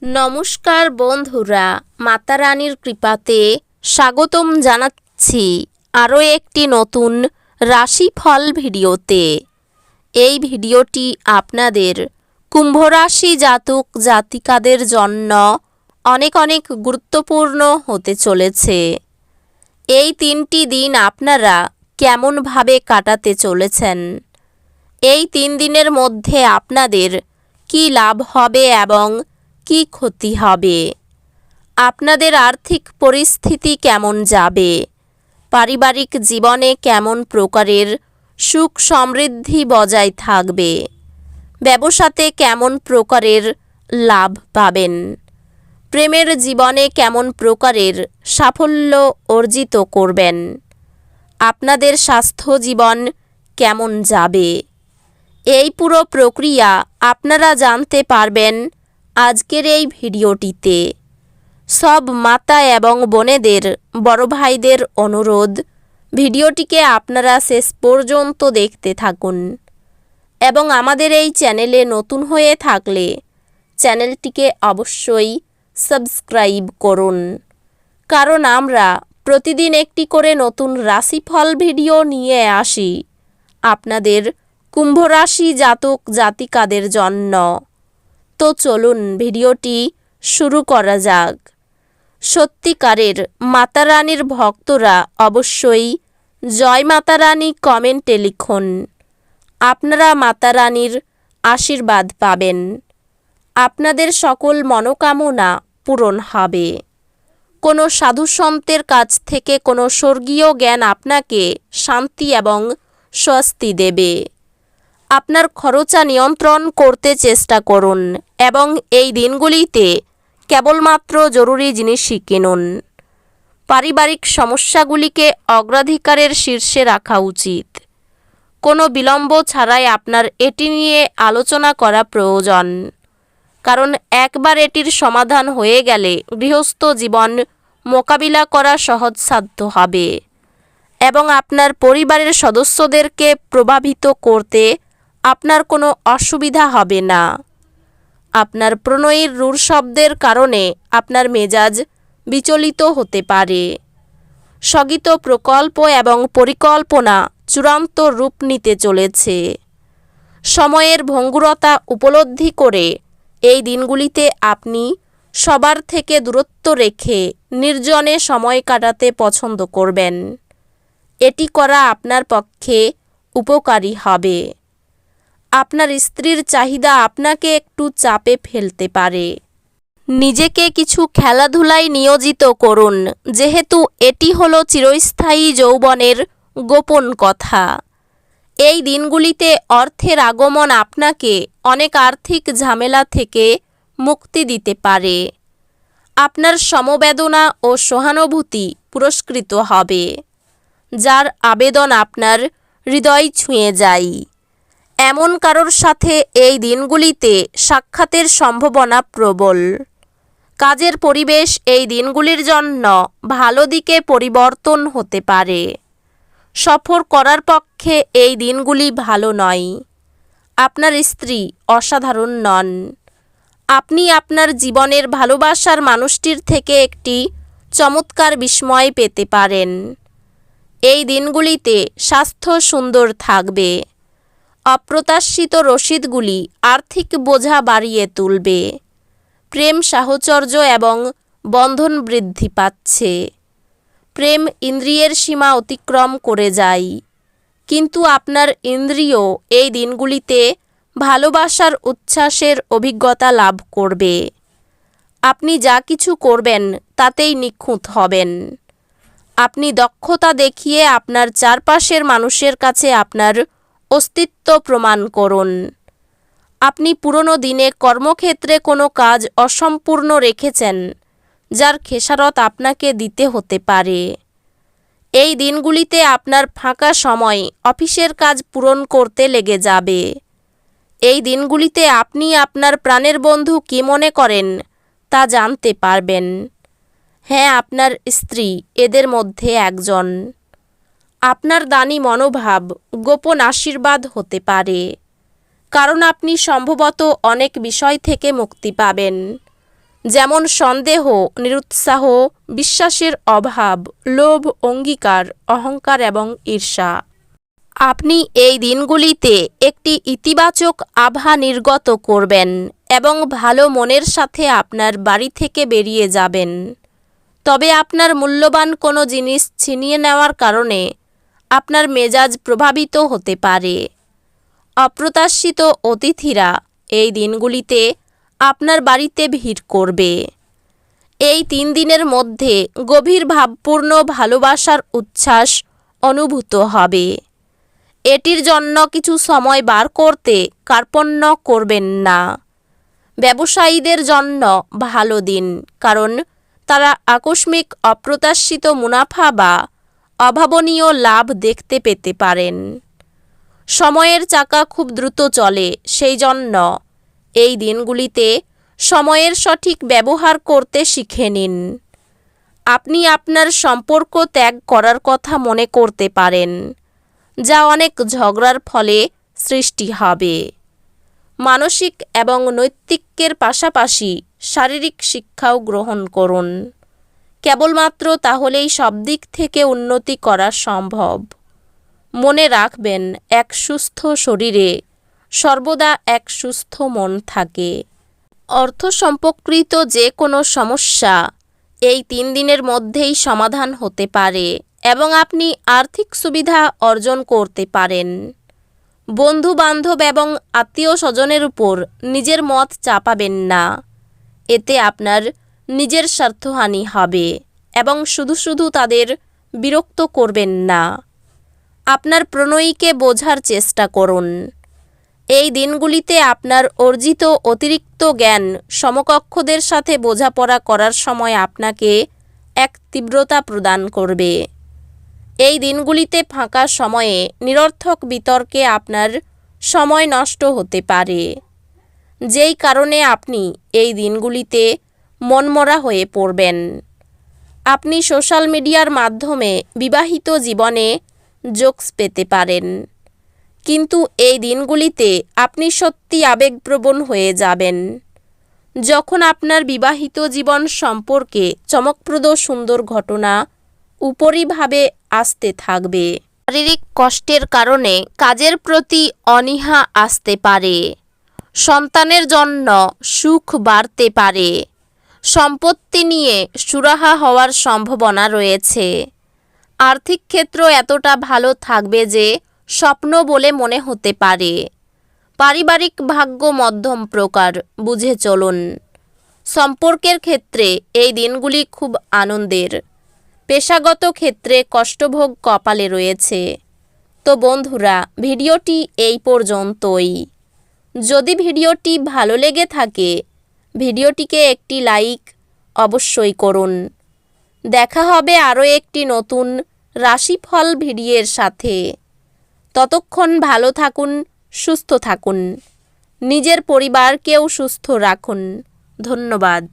নমস্কার বন্ধুরা, মাতা রানীর কৃপাতে স্বাগতম জানাচ্ছি আরও একটি নতুন রাশিফল ভিডিওতে। এই ভিডিওটি আপনাদের কুম্ভ রাশি জাতক জাতিকাদের জন্য অনেক অনেক গুরুত্বপূর্ণ হতে চলেছে। এই 3টি দিন আপনারা কেমনভাবে কাটাতে চলেছেন, এই 3 দিনের মধ্যে আপনাদের কি লাভ হবে এবং কি ক্ষতি হবে, আপনাদের আর্থিক পরিস্থিতি কেমন যাবে, পারিবারিক জীবনে কেমন প্রকারের সুখ সমৃদ্ধি বজায় থাকবে, ব্যবসাতে কেমন প্রকারের লাভ পাবেন, প্রেমের জীবনে কেমন প্রকারের সাফল্য অর্জিত করবেন, আপনাদের স্বাস্থ্য জীবন কেমন যাবে, এই পুরো প্রক্রিয়া আপনারা জানতে পারবেন আজকের এই ভিডিওটিতে। সব মাতা এবং বোনেদের, বড় ভাইদের অনুরোধ, ভিডিওটিকে আপনারা শেষ পর্যন্ত দেখতে থাকুন এবং আমাদের এই চ্যানেলে নতুন হয়ে থাকলে চ্যানেলটিকে অবশ্যই সাবস্ক্রাইব করুন, কারণ আমরা প্রতিদিন একটি করে নতুন রাশিফল ভিডিও নিয়ে আসি আপনাদের কুম্ভ রাশি জাতক জাতিকাদের জন্য। তো চলুন ভিডিওটি শুরু করা যাক। সত্যিকারের মাতা রানীর ভক্তরা অবশ্যই জয় মাতা রানী কমেন্টে লিখুন। আপনারা মাতা রানীর আশীর্বাদ পাবেন, আপনাদের সকল মনোকামনা পূরণ হবে। কোনো সাধু সন্তের কাছ থেকে কোনো স্বর্গীয় জ্ঞান আপনাকে শান্তি এবং স্বস্তি দেবে। আপনার খরচা নিয়ন্ত্রণ করতে চেষ্টা করুন এবং এই দিনগুলিতে কেবলমাত্র জরুরি জিনিসই কিনুন। পারিবারিক সমস্যাগুলিকে অগ্রাধিকারের শীর্ষে রাখা উচিত। কোনো বিলম্ব ছাড়াই আপনার এটি নিয়ে আলোচনা করা প্রয়োজন, কারণ একবার এটির সমাধান হয়ে গেলে গৃহস্থ জীবন মোকাবিলা করা সহজসাধ্য হবে এবং আপনার পরিবারের সদস্যদেরকে প্রভাবিত করতে আপনার কোনো অসুবিধা হবে না। আপনার প্রণয়ীর রূঢ় শব্দের কারণে আপনার মেজাজ বিচলিত হতে পারে। স্থগিত প্রকল্প এবং পরিকল্পনা চূড়ান্ত রূপ নিতে চলেছে। সময়ের ভঙ্গুরতা উপলব্ধি করে এই দিনগুলিতে আপনি সবার থেকে দূরত্ব রেখে নির্জনে সময় কাটাতে পছন্দ করবেন। এটি করা আপনার পক্ষে উপকারী হবে। আপনার স্ত্রীর চাহিদা আপনাকে একটু চাপে ফেলতে পারে। নিজেকে কিছু খেলাধুলায় নিয়োজিত করুন, যেহেতু এটি হলো চিরস্থায়ী যৌবনের গোপন কথা। এই দিনগুলিতে অর্থের আগমন আপনাকে অনেক আর্থিক ঝামেলা থেকে মুক্তি দিতে পারে। আপনার সমবেদনা ও সহানুভূতি পুরস্কৃত হবে, যার আবেদন আপনার হৃদয় ছুঁয়ে যায়। এমন কারোর সাথে এই দিনগুলিতে সাক্ষাতের সম্ভাবনা প্রবল। কাজের পরিবেশ এই দিনগুলির জন্য ভালো দিকে পরিবর্তন হতে পারে। সফর করার পক্ষে এই দিনগুলি ভালো নয়। আপনার স্ত্রী অসাধারণ নন। আপনি আপনার জীবনের ভালোবাসার মানুষটির থেকে একটি চমৎকার বিস্ময় পেতে পারেন। এই দিনগুলিতে স্বাস্থ্য সুন্দর থাকবে। অপ্রত্যাশিত রসিদগুলি আর্থিক বোঝা বাড়িয়ে তুলবে। প্রেম সাহচর্য এবং বন্ধন বৃদ্ধি পাচ্ছে। প্রেম ইন্দ্রিয়ের সীমা অতিক্রম করে যায়, কিন্তু আপনার ইন্দ্রিয় এই দিনগুলিতে ভালোবাসার উচ্ছ্বাসের অভিজ্ঞতা লাভ করবে। আপনি যা কিছু করবেন তাতেই নিখুঁত হবেন। আপনি দক্ষতা দেখিয়ে আপনার চারপাশের মানুষের কাছে আপনার অস্তিত্ব প্রমাণ করুন। আপনি পুরনো দিনে কর্মক্ষেত্রে কোনো কাজ অসম্পূর্ণ রেখেছেন, যার খেসারত আপনাকে দিতে হতে পারে। এই দিনগুলিতে আপনার ফাঁকা সময় অফিসের কাজ পূরণ করতে লেগে যাবে। এই দিনগুলিতে আপনি আপনার প্রাণের বন্ধু কী মনে করেন তা জানতে পারবেন। হ্যাঁ, আপনার স্ত্রী এদের মধ্যে একজন। আপনার দানী মনোভাব গোপন আশীর্বাদ হতে পারে, কারণ আপনি সম্ভবত অনেক বিষয় থেকে মুক্তি পাবেন। যেমন সন্দেহ, নিরুৎসাহ, বিশ্বাসের অভাব, লোভ, অঙ্গীকার, অহংকার এবং ঈর্ষা। আপনি এই দিনগুলিতে একটি ইতিবাচক আভা নির্গত করবেন এবং ভালো মনের সাথে আপনার বাড়ি থেকে বেরিয়ে যাবেন। তবে আপনার মূল্যবান কোনো জিনিস ছিনিয়ে নেওয়ার কারণে আপনার মেজাজ প্রভাবিত হতে পারে। অপ্রত্যাশিত অতিথিরা এই দিনগুলিতে আপনার বাড়িতে ভিড় করবে। এই 3 দিনের মধ্যে গভীর ভাবপূর্ণ ভালোবাসার উচ্ছ্বাস অনুভূত হবে। এটির জন্য কিছু সময় বার করতে কার্পণ্য করবেন না। ব্যবসায়ীদের জন্য ভালো দিন, কারণ তারা আকস্মিক অপ্রত্যাশিত মুনাফা বা অভাবনীয় লাভ দেখতে পেতে পারেন। সময়ের চাকা খুব দ্রুত চলে, সেই জন্য এই দিনগুলিতে সময়ের সঠিক ব্যবহার করতে শিখে নিন। আপনি আপনার সম্পর্ক ত্যাগ করার কথা মনে করতে পারেন, যা অনেক ঝগড়ার ফলে সৃষ্টি হবে। মানসিক এবং নৈতিকের পাশাপাশি শারীরিক শিক্ষাও গ্রহণ করুন। কেবলমাত্র তাহলেই সব দিক থেকে উন্নতি করা সম্ভব। মনে রাখবেন, এক সুস্থ শরীরে সর্বদা এক সুস্থ মন থাকে। অর্থ সম্পর্কিত যে কোনো সমস্যা এই 3 দিনের মধ্যেই সমাধান হতে পারে এবং আপনি আর্থিক সুবিধা অর্জন করতে পারেন। বন্ধু বান্ধব এবং আত্মীয় স্বজনের উপর নিজের মত চাপাবেন না, এতে আপনার নিজের স্বার্থহানি হবে এবং শুধু শুধু তাদের বিরক্ত করবেন না। আপনার প্রণয়ীকে বোঝার চেষ্টা করুন। এই দিনগুলিতে আপনার অর্জিত অতিরিক্ত জ্ঞান সমকক্ষদের সাথে বোঝাপড়া করার সময় আপনাকে এক তীব্রতা প্রদান করবে। এই দিনগুলিতে ফাঁকা সময়ে নিরর্থক বিতর্কে আপনার সময় নষ্ট হতে পারে, যেই কারণে আপনি এই দিনগুলিতে মনমরা হয়ে পড়বেন। আপনি সোশ্যাল মিডিয়ার মাধ্যমে বিবাহিত জীবনে জোকস পেতে পারেন, কিন্তু এই দিনগুলিতে আপনি সত্যি আবেগপ্রবণ হয়ে যাবেন যখন আপনার বিবাহিত জীবন সম্পর্কে চমকপ্রদ সুন্দর ঘটনা উপরিভাবে আসতে থাকবে। শারীরিক কষ্টের কারণে কাজের প্রতি অনীহা আসতে পারে। সন্তানের জন্য সুখ বাড়তে পারে। সম্পত্তি নিয়ে সুরাহা হওয়ার সম্ভাবনা রয়েছে। আর্থিক ক্ষেত্র এতটা ভালো থাকবে যে স্বপ্ন বলে মনে হতে পারে। পারিবারিক ভাগ্য মধ্যম প্রকার, বুঝে চলুন। সম্পর্কের ক্ষেত্রে এই দিনগুলি খুব আনন্দের। পেশাগত ক্ষেত্রে কষ্টভোগ কপালে রয়েছে। তো বন্ধুরা, ভিডিওটি এই পর্যন্তই। যদি ভিডিওটি ভালো লেগে থাকে, ভিডিওটিকে একটি লাইক অবশ্যই করুন। দেখা হবে আরও একটি নতুন রাশিফল ভিডিওর সাথে। ততক্ষণ ভালো থাকুন, সুস্থ থাকুন, নিজের পরিবারকেও সুস্থ রাখুন। ধন্যবাদ।